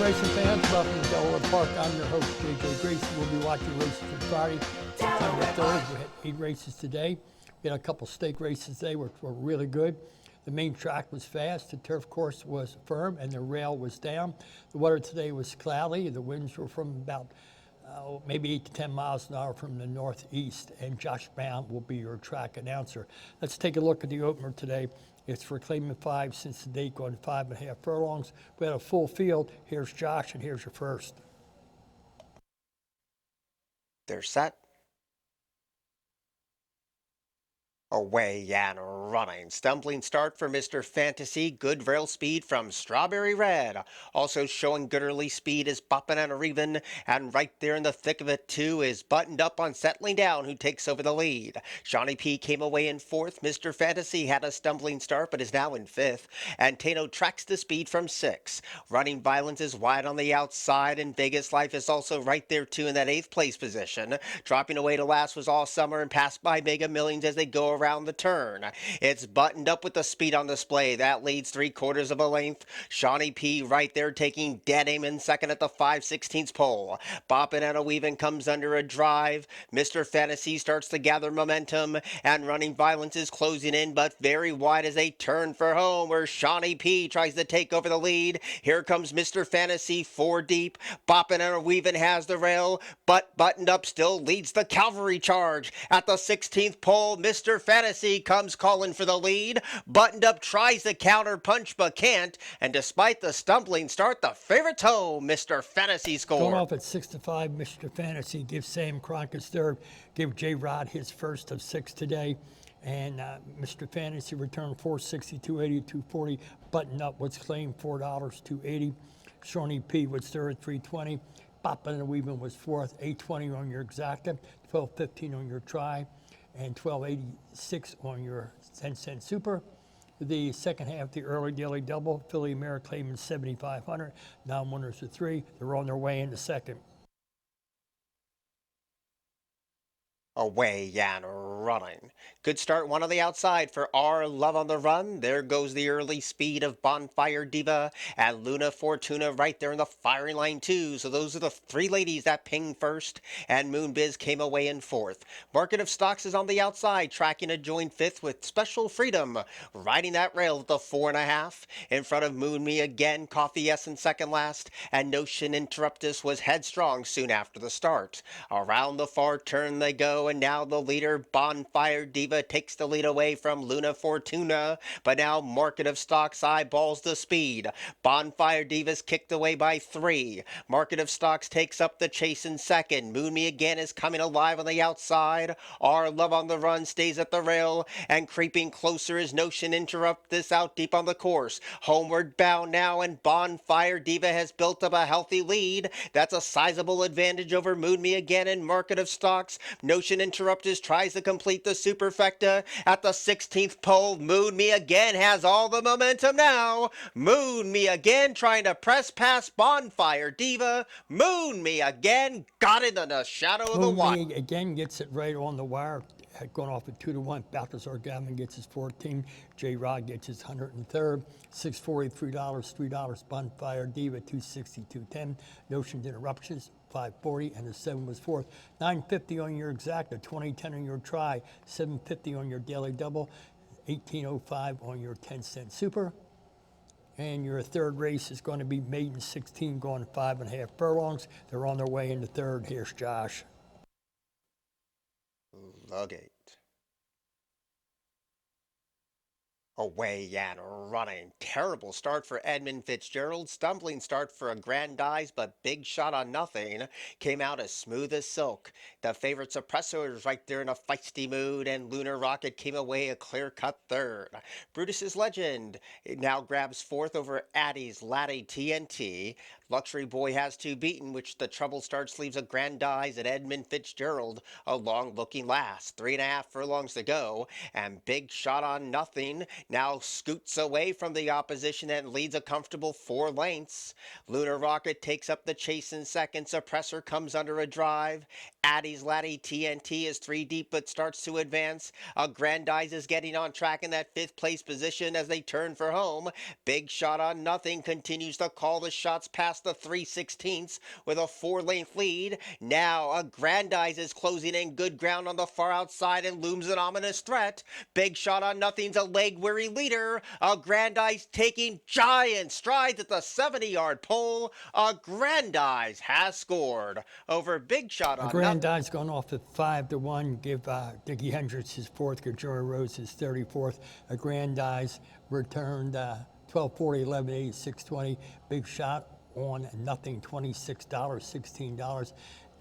racing fans, welcome to Delaware Park. I'm your host, JJ Grace. We'll be watching races from Friday, September 3rd. We had 8 races today. We had a couple stake races today, which were really good. The main track was fast, the turf course was firm, and the rail was down. The weather today was cloudy. The winds were from about maybe 8 to 10 miles an hour from the northeast, and Josh Brown will be your track announcer. Let's take a look at the opener today. It's for claiming 5 since the date, going 5.5 furlongs. We had a full field. Here's Josh, and here's your first. They're set. Away and running. Stumbling start for Mr. Fantasy. Good rail speed from Strawberry Red. Also showing good early speed is Boppin' and Reven. And right there in the thick of it, too, is Buttoned Up on Settling Down, who takes over the lead. Shawnee P came away in 4th. Mr. Fantasy had a stumbling start, but is now in 5th. And Tano tracks the speed from 6. Running Violence is wide on the outside, and Vegas Life is also right there, too, in that 8th place position. Dropping away to last was All Summer and passed by Mega Millions as they go around the turn. It's Buttoned Up with the speed on display. That leads 3/4 of a length. Shawnee P right there taking dead aim in second at the 5/16 pole. Boppin' and a Weavin' comes under a drive. Mr. Fantasy starts to gather momentum, and Running Violence is closing in, but very wide as they turn for home, where Shawnee P tries to take over the lead. Here comes Mr. Fantasy 4 deep. Boppin' and a Weavin' has the rail, but Buttoned Up still leads the cavalry charge. At the 16th pole, Mr. Fantasy comes calling for the lead. Buttoned Up tries to counter punch but can't, and despite the stumbling start, the favorite's home. Mr. Fantasy scored. Going off at 6-5, Mr. Fantasy gives Sam Crockett third, give J. Rod his first of 6 today. And Mr. Fantasy returned $4.60, $2.80, $2.40. Buttoned Up was claimed $4, $2.80. Shawnee P was third, $3.20. Boppin' and Weavin' was fourth, $8.20 on your exacta, $12.15 on your try, and $12.86 on your 10-cent super. The second half, the early daily double, Philly Mare claiming 7,500. Non-winners are 3. They're on their way into second. Away and running. Good start, one on the outside for Our Love on the Run. There goes the early speed of Bonfire Diva and Luna Fortuna right there in the firing line too. So those are the 3 ladies that pinged first, and Moonbiz came away in 4th. Market of Stocks is on the outside, tracking a joint 5th with Special Freedom riding that rail at the 4.5. In front of Moon Me again, Coffee S in second last, and Notion Interruptus was headstrong soon after the start. Around the far turn they go, and now the leader Bonfire Diva takes the lead away from Luna Fortuna, but now Market of Stocks eyeballs the speed. Bonfire Diva's kicked away by 3. Market of Stocks takes up the chase in second. Moon Me again is coming alive on the outside. Our Love on the Run stays at the rail, and creeping closer is Notion Interruptus out deep on the course. Homeward bound now, and Bonfire Diva has built up a healthy lead. That's a sizable advantage over Moon Me again and Market of Stocks. Notion Interruptus tries to complete the superfecta at the 16th pole. Moon Me again has all the momentum now. Moon Me again trying to press past Bonfire Diva. Moon Me again got it in the shadow of the wire. Moon Me again gets it right on the wire. Had gone off at 2-1. Balthazar Gavin gets his 14. J. Rod gets his 103rd. $6.40, $3. Bonfire Diva, $2.60, $2.10. Notion Interruptions, $5.40, and the 7 was 4th. $9.50 on your exacta, $20.10 on your try, $7.50 on your daily double, $18.05 on your 10-cent super. And your third race is going to be Maiden 16, going 5.5 furlongs. They're on their way into third. Here's Josh. Lugate. Away and running. Terrible start for Edmund Fitzgerald. Stumbling start for Aggrandize, but big shot on nothing. Came out as smooth as silk. The favorite Suppressor is right there in a feisty mood, and Lunar Rocket came away a clear-cut 3rd. Brutus's Legend it now grabs 4th over Addie's Laddie TNT. Luxury Boy has 2 beaten, which the trouble starts leaves Aggrandize and Edmund Fitzgerald a long-looking last. 3.5 furlongs to go, and big shot on nothing now scoots away from the opposition and leads a comfortable 4 lengths. Lunar Rocket takes up the chase in second. Suppressor comes under a drive. Addie's Laddie TNT is 3 deep but starts to advance. Aggrandize is getting on track in that 5th place position as they turn for home. Big shot on nothing continues to call the shots past past the 3/16 with a 4-length lead. Now Aggrandize is closing in good ground on the far outside and looms an ominous threat. Big Shot on Nothing's a leg-weary leader. Aggrandize taking giant strides at the 70-yard pole. Aggrandize has scored over Big Shot on Nothing. Aggrandize going off at 5-1. Give Dickie Hendricks his fourth. Gajora Rose his 34th. Aggrandize returned 1240, 1180, 620. Big Shot on Nothing, $26, $16.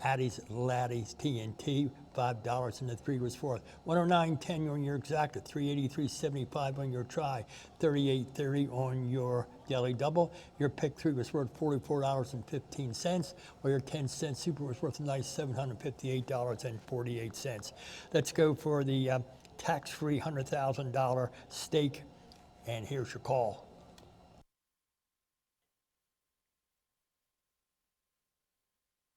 Addie's Laddie's TNT, $5, and the 3 was fourth. 109.10 on your exacta, 383.75 on your try, 38.30 on your daily double. Your pick 3 was worth $44.15, while your 10-cent super was worth a nice $758.48. Let's go for the tax-free $100,000 stake, and here's your call.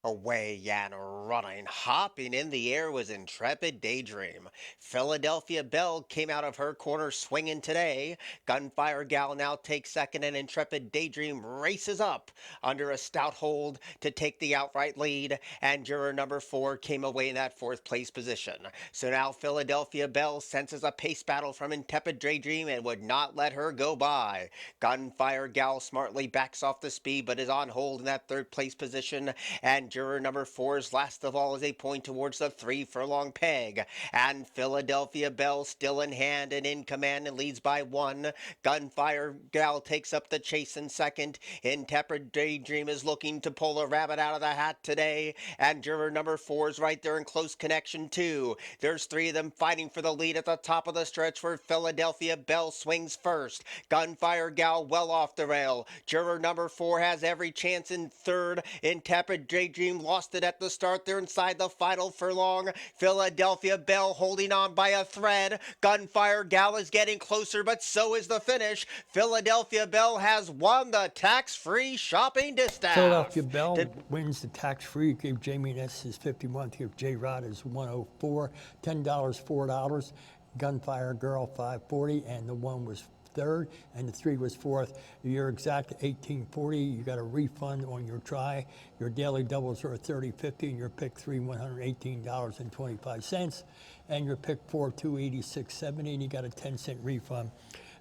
Away and running, hopping in the air was Intrepid Daydream. Philadelphia Belle came out of her corner swinging today. Gunfire Gal now takes second, and Intrepid Daydream races up under a stout hold to take the outright lead, and juror number 4 came away in that 4th place position. So now Philadelphia Belle senses a pace battle from Intrepid Daydream and would not let her go by. Gunfire Gal smartly backs off the speed but is on hold in that 3rd place position, and juror number 4's last of all is a point towards the 3-furlong peg. And Philadelphia Belle still in hand and in command and leads by 1. Gunfire Gal takes up the chase in second. Intrepid Daydream is looking to pull a rabbit out of the hat today. And juror number 4 is right there in close connection too. There's 3 of them fighting for the lead at the top of the stretch where Philadelphia Belle swings first. Gunfire Gal well off the rail. Juror number 4 has every chance in third. Intrepid Daydream lost it at the start. They're inside the final furlong. Philadelphia Belle holding on by a thread. Gunfire Gal is getting closer, but so is the finish. Philadelphia Belle has won the tax-free shopping distance. Philadelphia Belle wins the tax-free. Gave Jamie Ness his 51. Gave J. Rod his 104. $10, $4. Gunfire Girl 540, and the 1 was 3rd, and the 3 was 4th. Your exact 1840. You got a refund on your try. Your daily doubles are $30.50, and your pick 3 $118.25, and your pick 4 $286.70, and you got a 10-cent refund.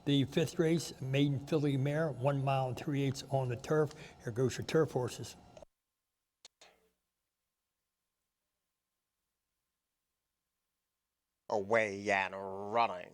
The 5th race, Maiden Filly Mare, 1 mile and 3/8 on the turf. Here goes your turf horses. Away and running.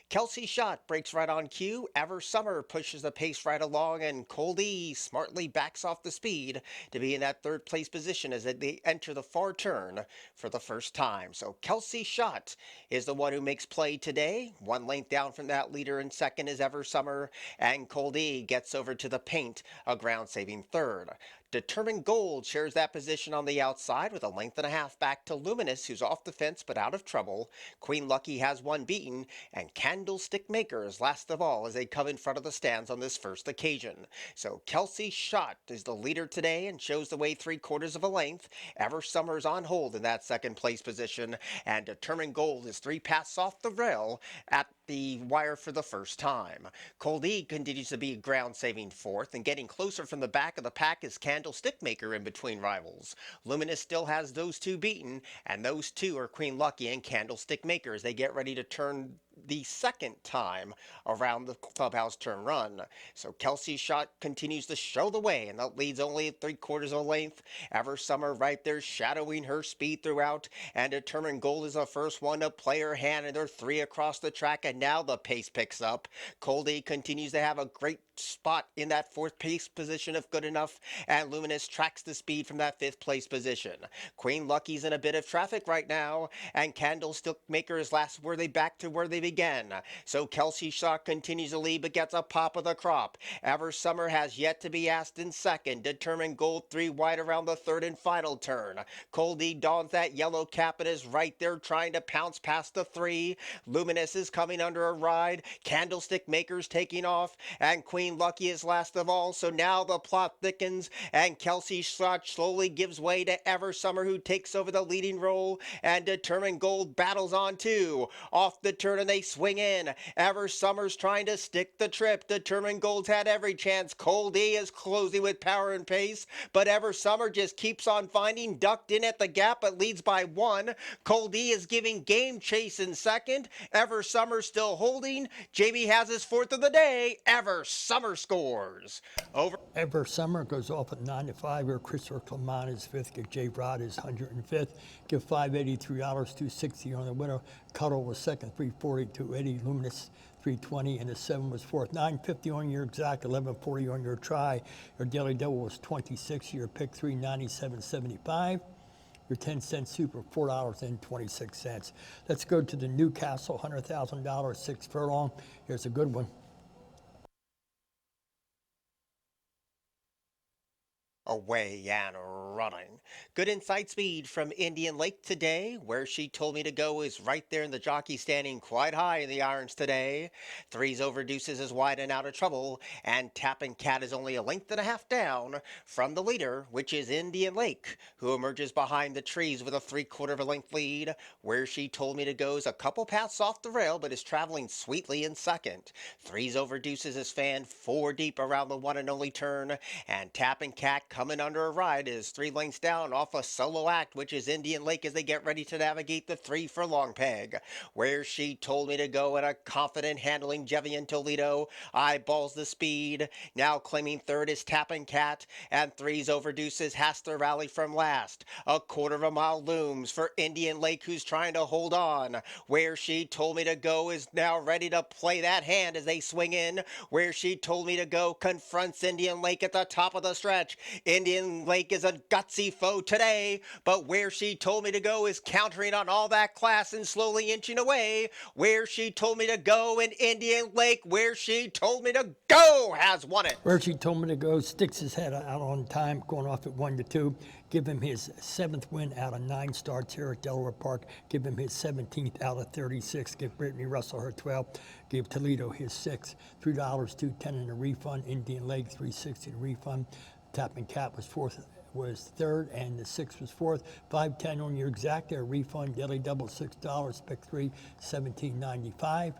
Kelsey Shot breaks right on cue. Ever Summer pushes the pace right along, and Coldie smartly backs off the speed to be in that 3rd place position as they enter the far turn for the first time. So Kelsey Shot is the one who makes play today. 1 length down from that leader in second is Ever Summer, and Coldie gets over to the paint, a ground-saving 3rd. Determined Gold shares that position on the outside with a length and a half back to Luminous, who's off the fence but out of trouble. Queen Lucky has 1 beaten, and Candlestick Maker is last of all as they come in front of the stands on this first occasion. So Kelsey Shot is the leader today and shows the way 3/4 of a length. Ever Summer's on hold in that 2nd place position, and Determined Gold is 3 passes off the rail at the wire for the first time. Coldie continues to be ground-saving 4th, and getting closer from the back of the pack is Candlestick Maker in between rivals. Luminous still has those 2 beaten, and those 2 are Queen Lucky and Candlestick Maker as they get ready to turn the 2nd time around the clubhouse turn run. So Kelsey Shot continues to show the way, and that leads only at 3/4 of a length. Ever Summer right there shadowing her speed throughout, and Determined Gold is the first one to play her hand, and they're 3 across the track, and now the pace picks up. Coldie continues to have a great spot in that 4th place position if good enough, and Luminous tracks the speed from that 5th place position. Queen Lucky's in a bit of traffic right now, and Candlestick Maker is last where they back to where they began. So Kelsey Shot continues to lead but gets a pop of the crop. Ever Summer has yet to be asked in second. Determined Gold 3 wide around the 3rd and final turn. Coldie dons that yellow cap and is right there trying to pounce past the 3. Luminous is coming under a ride. Candlestick Maker's taking off, and Queen Green Lucky is last of all, so now the plot thickens, and Kelsey Schlott slowly gives way to Ever Summer, who takes over the leading role, and Determined Gold battles on too. Off the turn and they swing in. Ever Summer's trying to stick the trip. Determined Gold's had every chance. Cold E is closing with power and pace, but Ever Summer just keeps on finding, ducked in at the gap, but leads by one. Cold E is giving Game Chase in second. Ever Summer still holding. Jamie has his fourth of the day. Ever Summer scores. Over. Ever Summer goes off at 9-5. Here, Christopher Clement is fifth. Give J. Rod is 105th. Give $583, $260 on the winner. Cuddle was second, $340, $280. Luminous, $320, and the 7 was fourth. $950 on your exact, $1140 on your try. Your daily double was 26. Your pick $397.75. Your 10-cent super, $4.26. Let's go to the Newcastle $100,000 6 furlong. Here's a good one. Away and running. Good inside speed from Indian Lake today. Where she told me to go is right there in the jockey standing quite high in the irons today. Threes over Deuces is wide and out of trouble, and Tapping Cat is only a length and a half down from the leader, which is Indian Lake, who emerges behind the trees with a 3/4 of a length lead. Where she told me to go is a couple paths off the rail, but is traveling sweetly in second. Threes over Deuces is fanned 4 deep around the one and only turn, and Tapping Cat coming under a ride is 3 lengths down off a solo act, which is Indian Lake, as they get ready to navigate the 3 furlong peg. Where she told me to go at a confident handling Jevian Toledo eyeballs the speed. Now claiming third is Tapping Cat, and Threes over Deuces has to rally from last. A 1/4 of a mile looms for Indian Lake, who's trying to hold on. Where she told me to go is now ready to play that hand as they swing in. Where she told me to go confronts Indian Lake at the top of the stretch. Indian Lake is a gutsy foe today, but Where she told me to go is countering on all that class and slowly inching away. Where she told me to go in Indian Lake, Where she told me to go has won it. Where she told me to go, sticks his head out on time, going off at 1-2. Give him his 7th win out of 9 starts here at Delaware Park. Give him his 17th out of 36. Give Brittany Russell her 12th. Give Toledo his 6th. $3, $210 in a refund. Indian Lake, $360 in a refund. Tapping Cat was third, and the 6 was fourth. $5.10 on your exact there. Refund. Daily double $6. Pick 3, $17.95.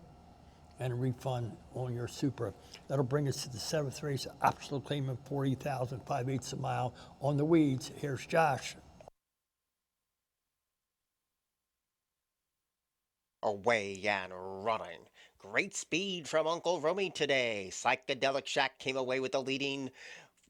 And a refund on your super. That'll bring us to the 7th race. Optional claimant 40,000, 5/8 a mile on the weeds. Here's Josh. Away and running. Great speed from Uncle Romy today. Psychedelic Shack came away with the leading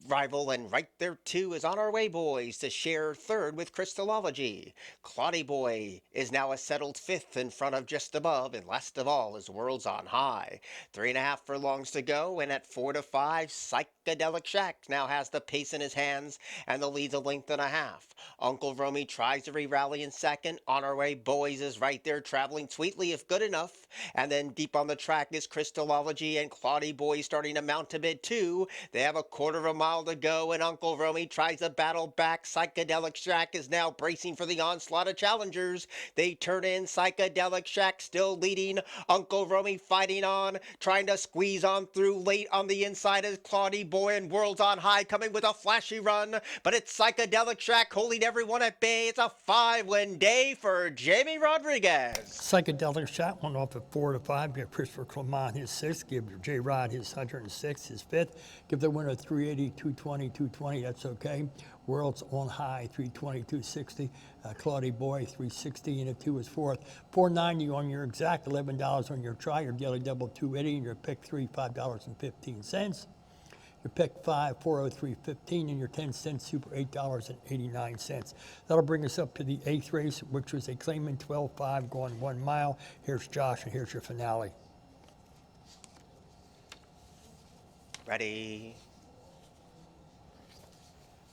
rival, and right there too is On Our Way Boys to share third with Crystallology. Claudie Boy is now a settled 5th in front of Just Above, and last of all is Worlds on High. 3.5 furlongs to go, and at 4-5, Psychedelic Shack now has the pace in his hands, and the lead's a length and a half. Uncle Romy tries to re-rally in second. On Our Way Boys is right there, traveling sweetly if good enough. And then deep on the track is Crystallology, and Claudie Boy starting to mount a bit too. They have a 1/4 of a mile to go, and Uncle Romy tries to battle back. Psychedelic Shack is now bracing for the onslaught of challengers. They turn in. Psychedelic Shack still leading. Uncle Romy fighting on, trying to squeeze on through. Late on the inside is Claudie Boy, and Worlds on High coming with a flashy run, but it's Psychedelic Shack holding everyone at bay. It's a 5-win day for Jamie Rodriguez. Psychedelic Shack went off at 4-5. Give Christopher Clement his 6th. Give J. Rod his 106, his 5th. Give the winner 380, 220, 220. That's okay. Worlds on High, 320, 260. Claudie Boy, 360, and a 2 is 4th. 490 on your exact, $11 on your try. Your daily double, 280, and your pick 3, $5.15. Your pick 5, 403.15, and your 10-cent super, $8.89. That'll bring us up to the 8th race, which was a claimant 12-5 going 1 mile. Here's Josh, and here's your finale. Ready.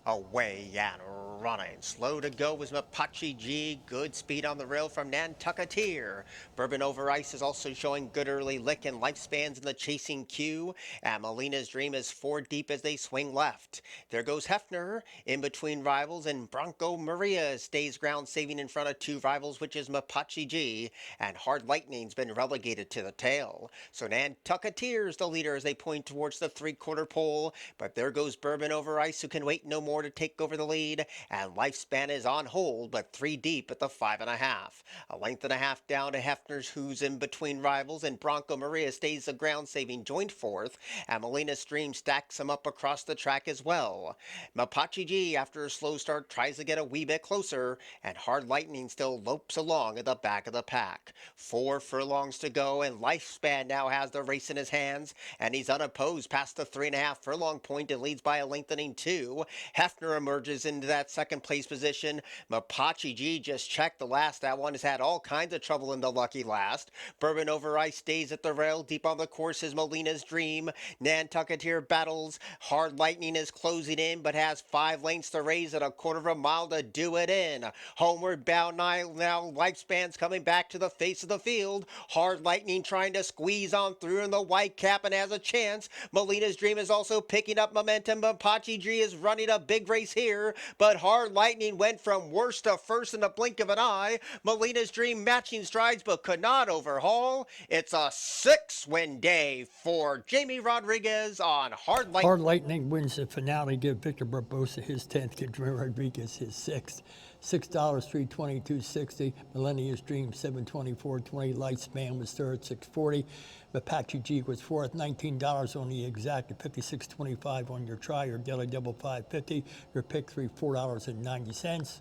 Away and running. Slow to go was Mapache G. Good speed on the rail from Nantucketeer. Bourbon Over Ice is also showing good early lick and lifespans in the chasing queue. And Molina's Dream is 4 deep as they swing left. There goes Hefner in between rivals, and Bronco Maria stays ground saving in front of 2 rivals, which is Mapache G. And Hard Lightning's been relegated to the tail. So Nantucketeer's the leader as they point towards the 3/4 pole. But there goes Bourbon Over Ice, who can wait no more to take over the lead. And Lifespan is on hold, but 3 deep at the 5.5. A length and a half down to Hefner's, who's in between rivals, and Bronco Maria stays the ground saving joint 4th. And Molina Stream stacks him up across the track as well. Mapache G, after a slow start, tries to get a wee bit closer, and Hard Lightning still lopes along at the back of the pack. 4 furlongs to go, and Lifespan now has the race in his hands, and he's unopposed past the 3.5 furlong point and leads by a lengthening 2. Hefner emerges into that second place position. Mapache G just checked the last. That one has had all kinds of trouble in the lucky last. Bourbon Over Ice stays at the rail. Deep on the course is Molina's Dream. Nantucketeer battles. Hard Lightning is closing in, but has 5 lengths to raise and a 1/4 mile to do it in. Homeward bound now. Lifespan's coming back to the face of the field. Hard Lightning trying to squeeze on through in the white cap and has a chance. Molina's Dream is also picking up momentum. Mapache G is running a big race here, but Hard Lightning went from worst to first in the blink of an eye. Molina's Dream matching strides but could not overhaul. It's a 6-win day for Jamie Rodriguez on Hard Lightning. Hard Lightning wins the finale. Give Victor Barbosa his 10th. Give Jimmy Rodriguez his 6th. $6, $322.60. Millennia's Dream, $724.20. Lifespan was third, $640. Apache G was fourth, $19 on the exact, at $56.25 on your try. Your daily double $5.50. Your pick 3, $4.90.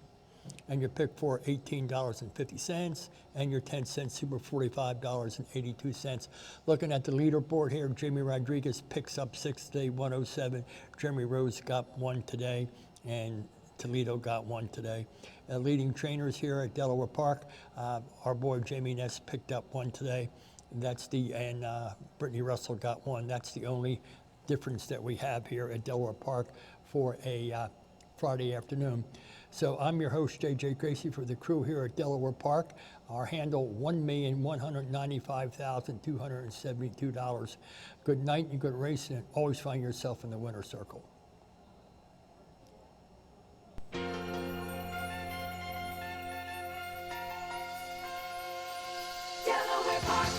And your pick 4, $18.50. And your 10-cent super, $45.82. Looking at the leaderboard here, Jamie Rodriguez picks up 6th today, 107. Jeremy Rose got 1 today, and Toledo got 1 today. Leading trainers here at Delaware Park, our boy Jamie Ness picked up 1 today. And Brittany Russell got 1. That's the only difference that we have here at Delaware Park for a Friday afternoon. So I'm your host, JJ Gracie, for the crew here at Delaware Park. Our handle, $1,195,272. Good night and good racing, and always find yourself in the winner's circle. Delaware Park.